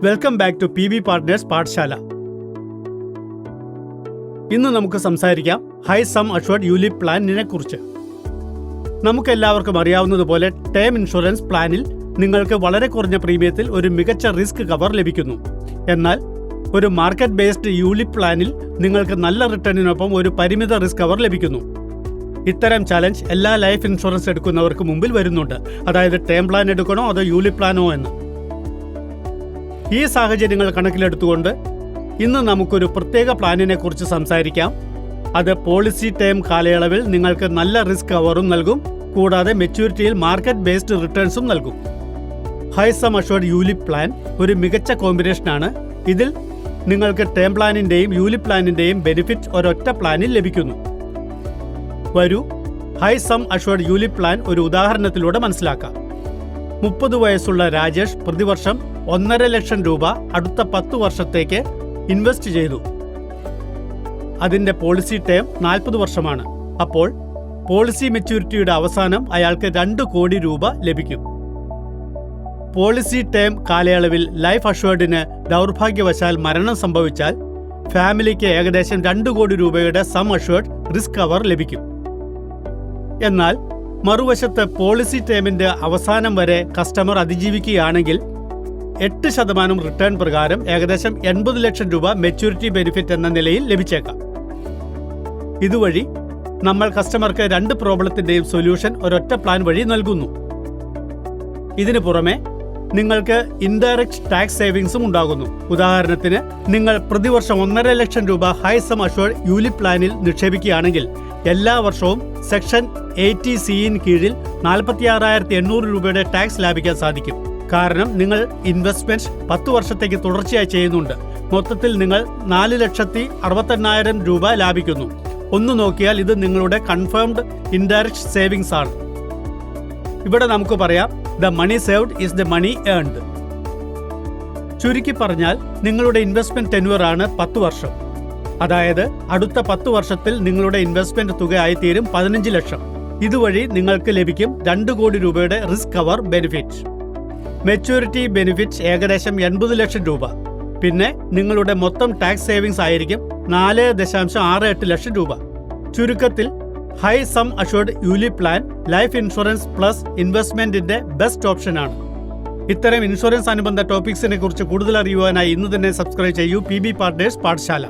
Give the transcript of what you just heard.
Welcome back to PB partners പാഠശാല. ഇന്ന് നമുക്ക് സംസാരിക്കാം ഹൈ സം അഷ്വർഡ് യുലിപ് പ്ലാനിനെ കുറിച്ച്. നമുക്കെല്ലാവർക്കും അറിയാവുന്നതുപോലെ ടേം ഇൻഷുറൻസ് പ്ലാനിൽ നിങ്ങൾക്ക് വളരെ കുറഞ്ഞ പ്രീമിയത്തിൽ ഒരു മികച്ച റിസ്ക് കവർ ലഭിക്കുന്നു. എന്നാൽ ഒരു മാർക്കറ്റ് ബേസ്ഡ് യുലിപ് പ്ലാനിൽ നിങ്ങൾക്ക് നല്ല റിട്ടേണിനൊപ്പം ഒരു പരിമിത റിസ്ക് കവർ ലഭിക്കുന്നു. ഇത്തരം ചലഞ്ച് എല്ലാ ലൈഫ് ഇൻഷുറൻസ് എടുക്കുന്നവർക്ക് മുമ്പിൽ വരുന്നുണ്ട്. അതായത് ടേം പ്ലാൻ എടുക്കണോ അതോ യുലിപ് പ്ലാനോ എന്ന്. ഈ സാഹചര്യങ്ങൾ കണക്കിലെടുത്തുകൊണ്ട് ഇന്ന് നമുക്കൊരു പ്രത്യേക പ്ലാനിനെ കുറിച്ച് സംസാരിക്കാം. അത് പോളിസി ടേം കാലയളവിൽ നിങ്ങൾക്ക് നല്ല റിസ്ക് കവറും നൽകും, കൂടാതെ മെച്യൂരിറ്റിയിൽ മാർക്കറ്റ് ബേസ്ഡ് റിട്ടേൺസും നൽകും. High sum assured ULIP plan ഒരു മികച്ച കോമ്പിനേഷനാണ്. ഇതിൽ നിങ്ങൾക്ക് ടേം പ്ലാനിന്റെയും യുലിപ് പ്ലാനിന്റെയും ബെനിഫിറ്റ് ഒരൊറ്റ പ്ലാനിൽ ലഭിക്കുന്നു. വരൂ, high sum assured ULIP plan ഒരു ഉദാഹരണത്തിലൂടെ മനസ്സിലാക്കാം. 30 വയസ്സുള്ള രാജേഷ് പ്രതിവർഷം 1.5 ലക്ഷം രൂപ അടുത്ത 10 വർഷത്തേക്ക് ഇൻവെസ്റ്റ് ചെയ്തു. അതിന്റെ പോളിസി ടേം 40 വർഷമാണ്. അപ്പോൾ പോളിസി മെച്യൂരിറ്റിയുടെ അവസാനം അയാൾക്ക് 2 കോടി രൂപ ലഭിക്കും. പോളിസി ടേം കാലയളവിൽ ലൈഫ് അഷ്വേർഡിന് ദൗർഭാഗ്യവശാൽ മരണം സംഭവിച്ചാൽ ഫാമിലിക്ക് ഏകദേശം 2 കോടി രൂപയുടെ സം അഷ്വേർഡ് റിസ്ക് കവർ ലഭിക്കും. എന്നാൽ മറുവശത്ത് പോളിസി ടേമിന്റെ അവസാനം വരെ കസ്റ്റമർ അതിജീവിക്കുകയാണെങ്കിൽ 8% റിട്ടേൺ പ്രകാരം ഏകദേശം 80 ലക്ഷം രൂപ മെച്യൂരിറ്റി ബെനിഫിറ്റ് എന്ന നിലയിൽ ലഭിച്ചേക്കാം. ഇതുവഴി നമ്മൾ കസ്റ്റമർക്ക് 2 പ്രോബ്ലത്തിന്റെയും സൊല്യൂഷൻ ഒരൊറ്റ പ്ലാൻ വഴി നൽകുന്നു. ഇതിനു പുറമെ നിങ്ങൾക്ക് ഇൻഡയറക്റ്റ് ടാക്സ് സേവിങ്സും ഉണ്ടാകുന്നു. ഉദാഹരണത്തിന്, നിങ്ങൾ പ്രതിവർഷം 1.5 ലക്ഷം രൂപ ഹൈ സം അഷ്വർഡ് യുലിപ് പ്ലാനിൽ നിക്ഷേപിക്കുകയാണെങ്കിൽ എല്ലാ വർഷവും സെക്ഷൻ 80C കീഴിൽ 46,800 രൂപയുടെ ടാക്സ് ലാഭിക്കാൻ സാധിക്കും. കാരണം നിങ്ങൾ ഇൻവെസ്റ്റ്മെന്റ് 10 വർഷത്തേക്ക് തുടർച്ചയായി ചെയ്യുന്നുണ്ട്. മൊത്തത്തിൽ നിങ്ങൾ 4,68,000 രൂപ ലാഭിക്കുന്നു. ഒന്ന് നോക്കിയാൽ ഇത് നിങ്ങളുടെ കൺഫേംഡ് ഇൻഡയറക്റ്റ് സേവിങ്സ് ആണ്. ഇവിടെ നമുക്ക് പറയാം, the money saved is the money earned. ചുരുക്കി പറഞ്ഞാൽ നിങ്ങളുടെ ഇൻവെസ്റ്റ്മെന്റ് ടെന്യൂർ ആണ് 10 വർഷം. അതായത് അടുത്ത 10 വർഷത്തിൽ നിങ്ങളുടെ ഇൻവെസ്റ്റ്മെന്റ് തുക ആയിത്തീരും 15 ലക്ഷം. ഇതുവഴി നിങ്ങൾക്ക് ലഭിക്കും 2 കോടി രൂപയുടെ risk cover benefit. Maturity benefit ഏകദേശം 80 ലക്ഷം രൂപ. പിന്നെ നിങ്ങളുടെ മൊത്തം ടാക്സ് സേവിങ്സ് ആയിരിക്കും 4.68 ലക്ഷം രൂപ. ചുരുക്കത്തിൽ high sum assured ULIP plan life insurance plus ഇൻവെസ്റ്റ്മെന്റിന്റെ ബെസ്റ്റ് ഓപ്ഷൻ ആണ്. ഇത്തരം ഇൻഷുറൻസ് അനുബന്ധ ടോപ്പിക്സിനെ കുറിച്ച് കൂടുതൽ അറിയുവാനായി ഇന്ന് തന്നെ സബ്സ്ക്രൈബ് ചെയ്യൂ PB പാർട്ട്നേഴ്സ് പാഠശാല.